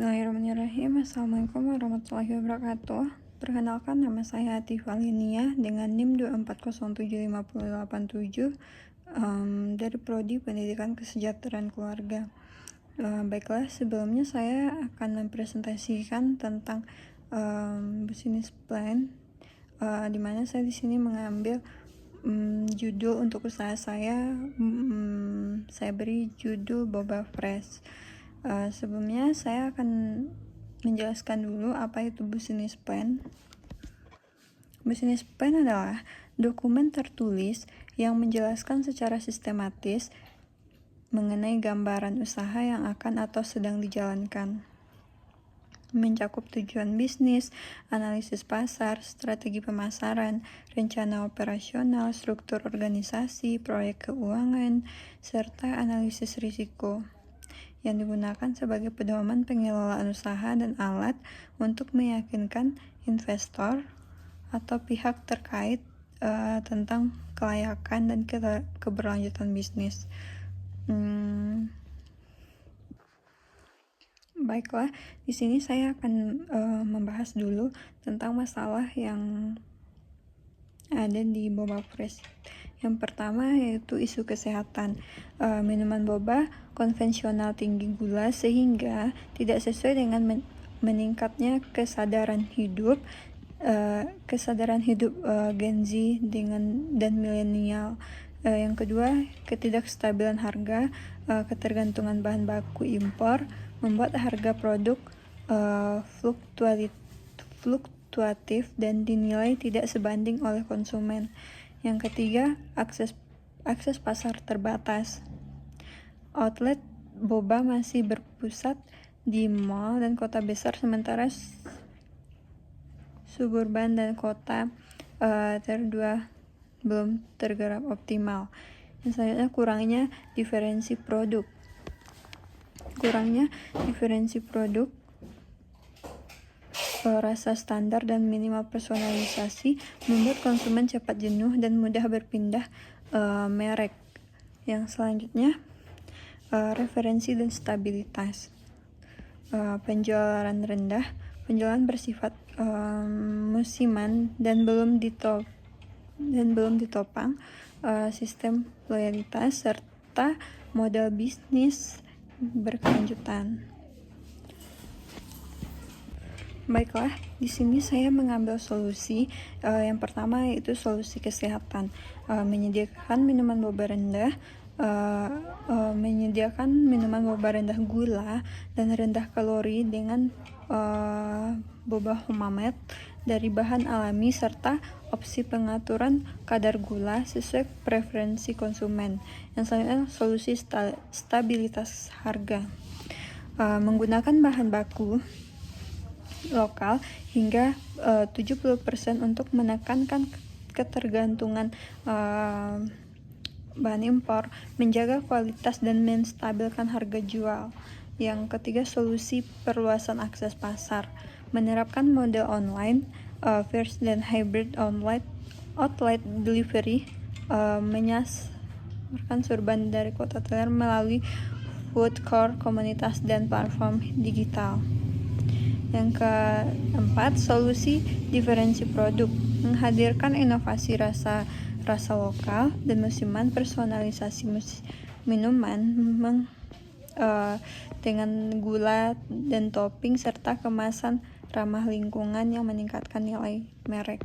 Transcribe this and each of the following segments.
Bismillahirrahmanirrahim. Assalamualaikum warahmatullahi wabarakatuh. Perkenalkan, nama saya Atif Alinia dengan NIM 2407587 dari Prodi Pendidikan Kesejahteraan Keluarga. Baiklah, sebelumnya saya akan mempresentasikan tentang business plan, di mana saya di sini mengambil judul untuk usaha saya. Saya beri judul Boba Fresh. Sebelumnya saya akan menjelaskan dulu apa itu business plan. Business plan adalah dokumen tertulis yang menjelaskan secara sistematis mengenai gambaran usaha yang akan atau sedang dijalankan. Mencakup tujuan bisnis, analisis pasar, strategi pemasaran, rencana operasional, struktur organisasi, proyek keuangan, serta analisis risiko, yang digunakan sebagai pedoman pengelolaan usaha dan alat untuk meyakinkan investor atau pihak terkait tentang kelayakan dan keberlanjutan bisnis. Baiklah, di sini saya akan membahas dulu tentang masalah yang ada di Boba Fresh. Yang pertama yaitu isu kesehatan. Minuman boba konvensional tinggi gula sehingga tidak sesuai dengan meningkatnya kesadaran hidup Gen Z dan milenial. Yang kedua, ketidakstabilan harga, ketergantungan bahan baku impor membuat harga produk fluktuatif dan dinilai tidak sebanding oleh konsumen. Yang ketiga, akses pasar terbatas. Outlet boba masih berpusat di mall dan kota besar, sementara suburban dan kota terdua belum tergarap optimal. Yang selanjutnya, kurangnya diferensi produk. Rasa standar dan minimal personalisasi membuat konsumen cepat jenuh dan mudah berpindah merek. Yang selanjutnya, referensi dan stabilitas. Penjualan rendah, penjualan bersifat musiman dan belum ditopang sistem loyalitas serta model bisnis berkelanjutan. Baiklah, di sini saya mengambil solusi. Yang pertama yaitu solusi kesehatan. Menyediakan minuman boba rendah, gula dan rendah kalori dengan boba homemade dari bahan alami serta opsi pengaturan kadar gula sesuai preferensi konsumen. Yang selanjutnya, solusi stabilitas harga. Menggunakan bahan baku lokal hingga 70% untuk menekankan ketergantungan bahan impor, menjaga kualitas dan menstabilkan harga jual. Yang ketiga, solusi perluasan akses pasar. Menerapkan model online, first dan hybrid outlet delivery, menyasarkan surban dari kota teler melalui food court, komunitas, dan platform digital. Yang keempat, solusi diferensi produk. Menghadirkan inovasi rasa lokal dan musiman, personalisasi minuman dengan gula dan topping serta kemasan ramah lingkungan yang meningkatkan nilai merek.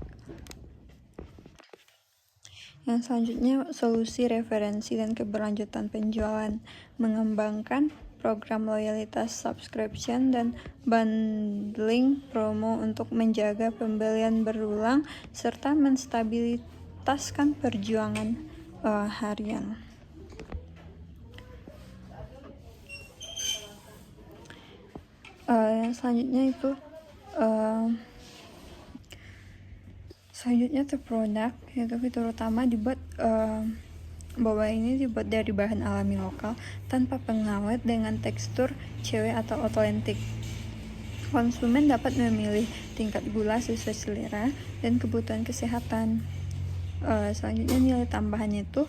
Yang selanjutnya, solusi referensi dan keberlanjutan penjualan. Mengembangkan program loyalitas, subscription, dan bundling promo untuk menjaga pembelian berulang serta menstabilitaskan perjuangan harian. Yang selanjutnya itu produk, yaitu fitur utama dibuat boba ini dibuat dari bahan alami lokal tanpa pengawet dengan tekstur cewek atau otentik. Konsumen dapat memilih tingkat gula sesuai selera dan kebutuhan kesehatan. Selanjutnya, nilai tambahannya itu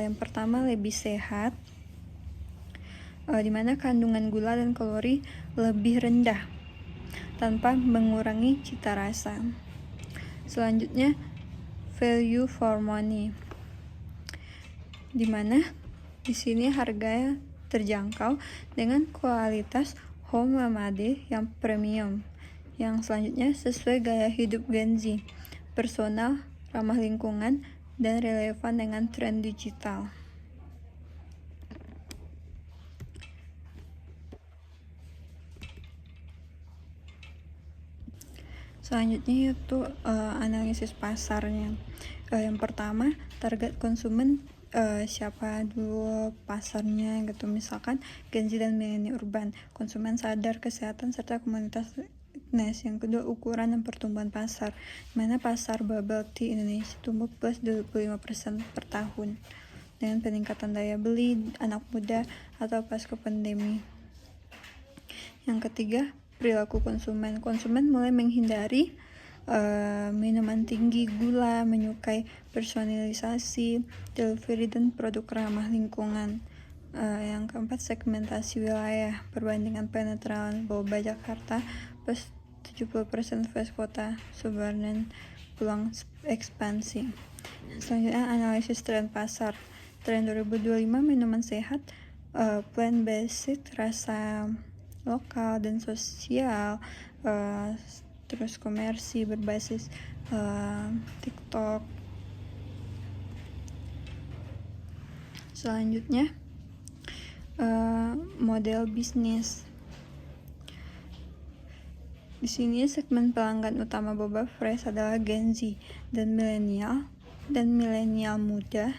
yang pertama lebih sehat, di mana kandungan gula dan kalori lebih rendah tanpa mengurangi cita rasa. Selanjutnya, value for money, di mana di sini harganya terjangkau dengan kualitas homemade yang premium. Yang selanjutnya, sesuai gaya hidup Gen Z, personal, ramah lingkungan, dan relevan dengan tren digital. Selanjutnya yaitu analisis pasarnya. Yang pertama, target konsumen, siapa dulu pasarnya gitu. Misalkan Gen Z dan milenial urban, konsumen sadar kesehatan serta komunitas fitness. Yang kedua, ukuran dan pertumbuhan pasar, mana pasar bubble tea Indonesia tumbuh plus 25% per tahun dengan peningkatan daya beli anak muda atau pasca pandemi. Yang ketiga, perilaku konsumen. Konsumen mulai menghindari minuman tinggi gula, menyukai personalisasi, delivery, dan produk ramah lingkungan. Yang keempat, segmentasi wilayah. Perbandingan penetrasi boba Jakarta plus 70% West Kota suburban, peluang ekspansi. Selanjutnya, analisis tren pasar. Tren 2025 minuman sehat, plant-based, rasa lokal dan sosial, terus komersi berbasis TikTok. Selanjutnya, model bisnis. Di sini segmen pelanggan utama Boba Fresh adalah Gen Z dan milenial muda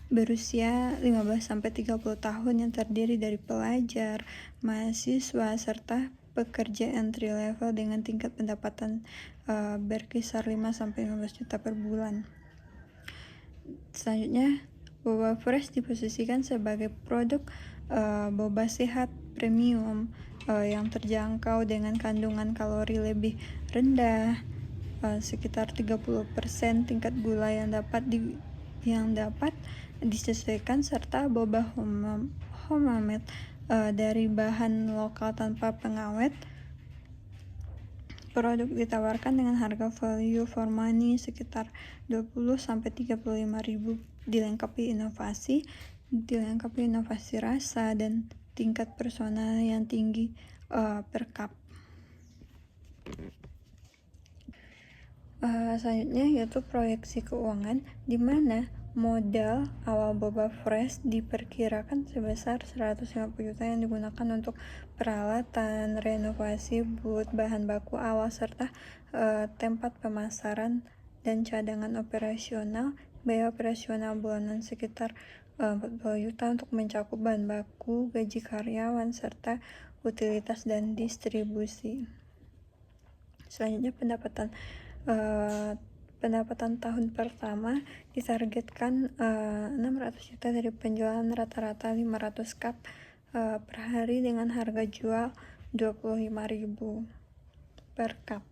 berusia 15-30 tahun yang terdiri dari pelajar, mahasiswa, serta pekerja entry level dengan tingkat pendapatan berkisar 5-15 juta per bulan. Selanjutnya, Boba Fresh diposisikan sebagai produk boba sehat premium yang terjangkau dengan kandungan kalori lebih rendah, sekitar 30%, tingkat gula yang dapat disesuaikan, serta boba homemade dari bahan lokal tanpa pengawet. Produk ditawarkan dengan harga value for money sekitar 20-35 ribu, dilengkapi inovasi rasa dan tingkat personal yang tinggi per cup. Selanjutnya yaitu proyeksi keuangan, di mana modal awal Boba Fresh diperkirakan sebesar 150 juta yang digunakan untuk peralatan, renovasi booth, bahan baku awal, serta tempat pemasaran dan cadangan operasional. Biaya operasional bulanan sekitar 40 juta untuk mencakup bahan baku, gaji karyawan, serta utilitas dan distribusi. Selanjutnya, pendapatan tahun pertama ditargetkan 600 juta dari penjualan rata-rata 500 cup per hari dengan harga jual 25.000 per cup.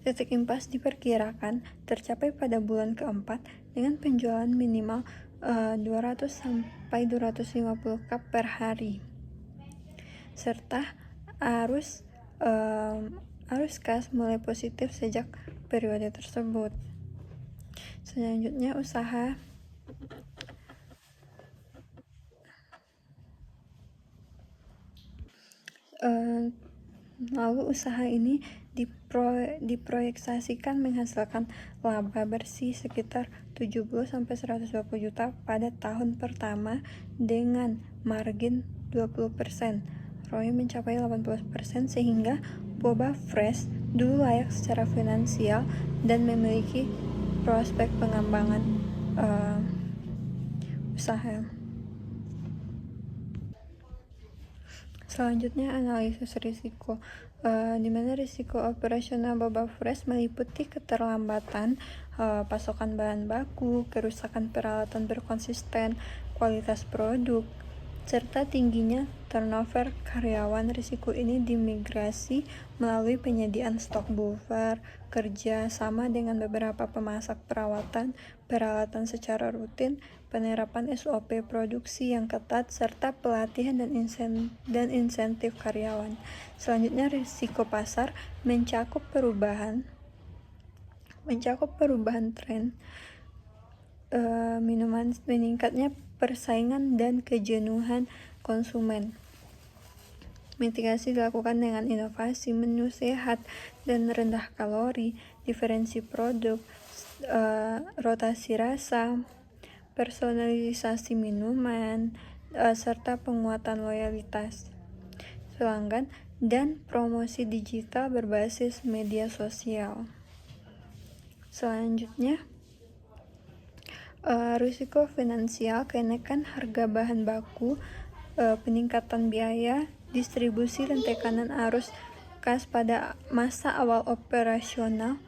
Titik impas diperkirakan tercapai pada bulan keempat dengan penjualan minimal 200-250 cup per hari, serta arus kas mulai positif sejak periode tersebut. Selanjutnya, usaha ini diproyeksikan menghasilkan laba bersih sekitar 70-120 juta pada tahun pertama dengan margin 20%. ROI mencapai 80%, sehingga Boba Fresh dulu layak secara finansial dan memiliki prospek pengembangan usaha. Selanjutnya, analisis risiko, di mana risiko operasional Boba Fresh meliputi keterlambatan pasokan bahan baku, kerusakan peralatan berkonsisten, kualitas produk, serta tingginya turnover karyawan. Risiko ini dimitigasi melalui penyediaan stok buffer, kerja sama dengan beberapa pemasak peralatan secara rutin, penerapan SOP produksi yang ketat, serta pelatihan dan insentif karyawan. Selanjutnya, risiko pasar mencakup perubahan tren minuman, meningkatnya persaingan dan kejenuhan konsumen. Mitigasi dilakukan dengan inovasi menu sehat dan rendah kalori, diferensi produk, rotasi rasa, personalisasi minuman, serta penguatan loyalitas pelanggan, dan promosi digital berbasis media sosial. Selanjutnya, risiko finansial, kenaikan harga bahan baku, peningkatan biaya distribusi, dan tekanan arus kas pada masa awal operasional.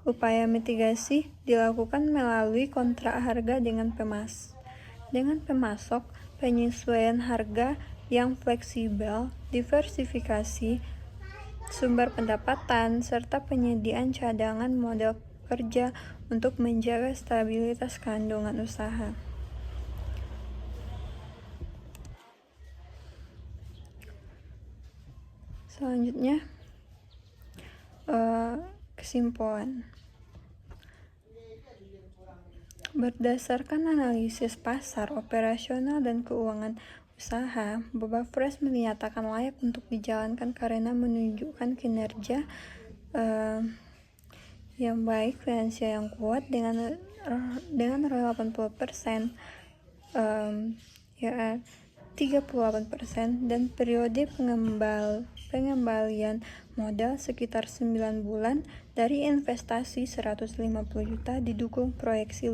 Upaya mitigasi dilakukan melalui kontrak harga dengan pemasok, penyesuaian harga yang fleksibel, diversifikasi sumber pendapatan, serta penyediaan cadangan modal kerja untuk menjaga stabilitas kandungan usaha. Selanjutnya, kesimpulan. Berdasarkan analisis pasar, operasional, dan keuangan usaha, Boba Fresh menyatakan layak untuk dijalankan karena menunjukkan kinerja yang baik, finansial yang kuat dengan ROE 80%, ya 38%, dan periode pengembalian modal sekitar 9 bulan dari investasi 150 juta, didukung proyeksi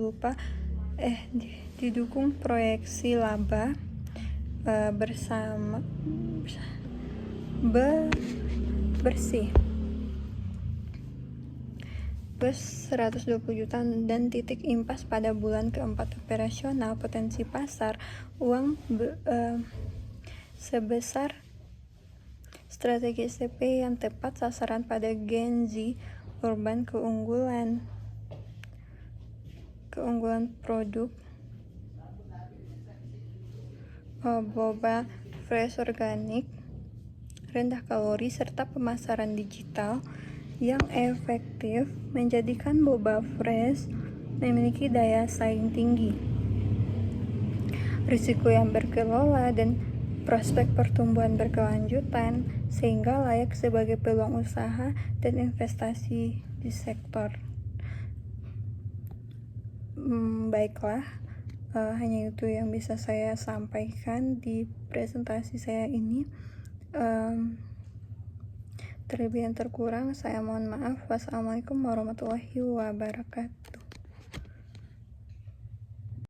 laba bersih 120 juta dan titik impas pada bulan keempat operasional. Potensi pasar uang sebesar strategi STP yang tepat sasaran pada Gen Z, urban, keunggulan produk Boba Fresh organik, rendah kalori, serta pemasaran digital yang efektif menjadikan Boba Fresh memiliki daya saing tinggi, risiko yang berkelola, dan prospek pertumbuhan berkelanjutan, sehingga layak sebagai peluang usaha dan investasi di sektor. Baiklah, hanya itu yang bisa saya sampaikan di presentasi saya ini. Terlebih dan terkurang saya mohon maaf. Wassalamualaikum warahmatullahi wabarakatuh.